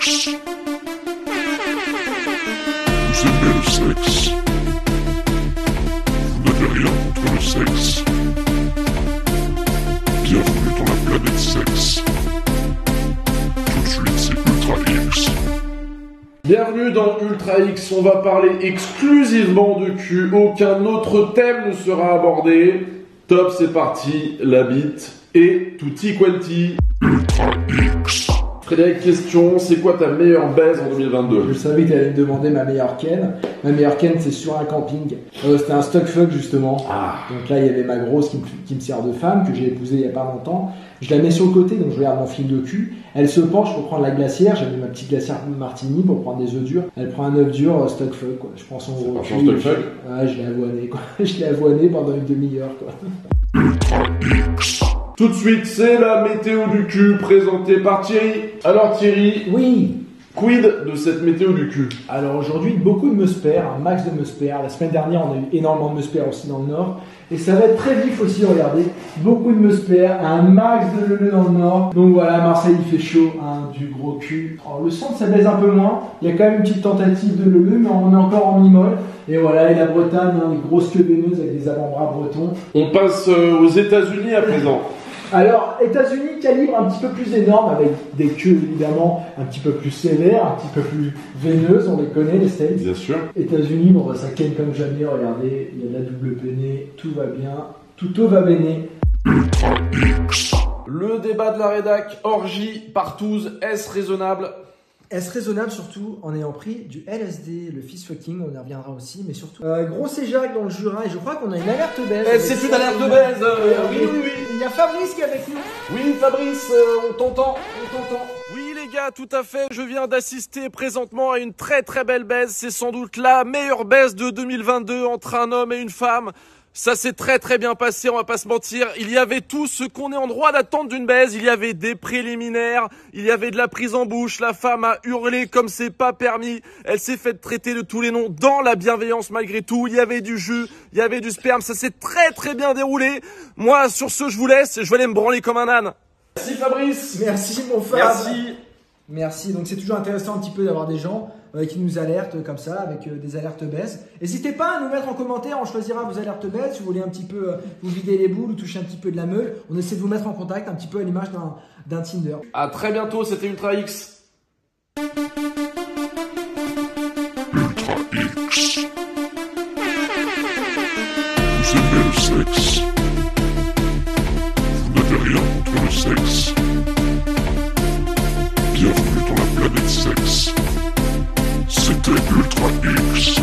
X. Vous aimez le sexe? Vous n'avez rien contre le sexe? Bienvenue dans la planète sexe. Tout de suite, c'est Ultra X. Bienvenue dans Ultra X, on va parler exclusivement de cul, aucun autre thème ne sera abordé. Top, c'est parti, la bite et tutti quanti. Ultra X. Frédéric, question, c'est quoi ta meilleure baise en 2022? Je savais que tu allais me demander ma meilleure ken. Ma meilleure ken, c'est sur un camping. C'était un stock fuck justement. Donc là, il y avait ma grosse qui me sert de femme, que j'ai épousée il y a pas longtemps. Je la mets sur le côté, donc je regarde mon fil de cul. Elle se penche pour prendre la glacière. J'avais ma petite glacière martini pour prendre des œufs durs. Elle prend un œuf dur, stock fuck, quoi. Je prends son gros cul. Stock fuck? Ouais, je l'ai avoiné, quoi. Je l'ai avoiné pendant une demi-heure, quoi. Ultra X. Tout de suite, c'est la météo du cul présentée par Thierry. Alors Thierry, Oui. quid de cette météo du cul? Alors aujourd'hui, beaucoup de meuspères, un max de meuspères. La semaine dernière, on a eu énormément de meuspères aussi dans le nord. Et ça va être très vif aussi, regardez. Beaucoup de meuspères, un max de leleu dans le nord. Donc voilà, Marseille, il fait chaud, hein, du gros cul. Alors le centre, ça baise un peu moins. Il y a quand même une petite tentative de leleu, mais on est encore en mi-molle. Et voilà, et la Bretagne, hein, les grosses queues veineuses avec des avant-bras bretons. On passe aux États-Unis à présent. Alors, États-Unis, calibre un petit peu plus énorme, avec des queues évidemment un petit peu plus sévères, un petit peu plus veineuses, on les connaît, les States. Bien sûr. États-Unis, bon, bah, ça ken comme jamais, regardez, il y a de la double peinée, tout va bien, tout va bene. Ultra X. Le débat de la rédac, orgie, partouze, est-ce raisonnable? Est-ce raisonnable surtout en ayant pris du LSD, le fist fucking, on y reviendra aussi, mais surtout gros Jacques dans le Jura, et je crois qu'on a une alerte baise. C'est une alerte baise. Oui. Il y a Fabrice qui est avec nous. Oui, Fabrice, on t'entend. Oui les gars, tout à fait, je viens d'assister présentement à une très très belle baise, c'est sans doute la meilleure baise de 2022 entre un homme et une femme. Ça s'est très très bien passé, on va pas se mentir. Il y avait tout ce qu'on est en droit d'attendre d'une baise. Il y avait des préliminaires, il y avait de la prise en bouche. La femme a hurlé comme c'est pas permis. Elle s'est faite traiter de tous les noms dans la bienveillance malgré tout. Il y avait du jus, il y avait du sperme. Ça s'est très très bien déroulé. Moi, sur ce, je vous laisse. Je vais aller me branler comme un âne. Merci Fabrice. Merci mon Fab. Merci. Merci, donc c'est toujours intéressant un petit peu d'avoir des gens qui nous alertent comme ça, avec des alertes baisse. N'hésitez pas à nous mettre en commentaire, on choisira vos alertes baisse, si vous voulez un petit peu vous vider les boules ou toucher un petit peu de la meule. On essaie de vous mettre en contact un petit peu à l'image d'un Tinder. À très bientôt, c'était Ultra X. Ultra X. Vous aimez le sexe? Vous n'avez rien contre le sexe? Bienvenue dans la planète sexe. C'était Ultra X.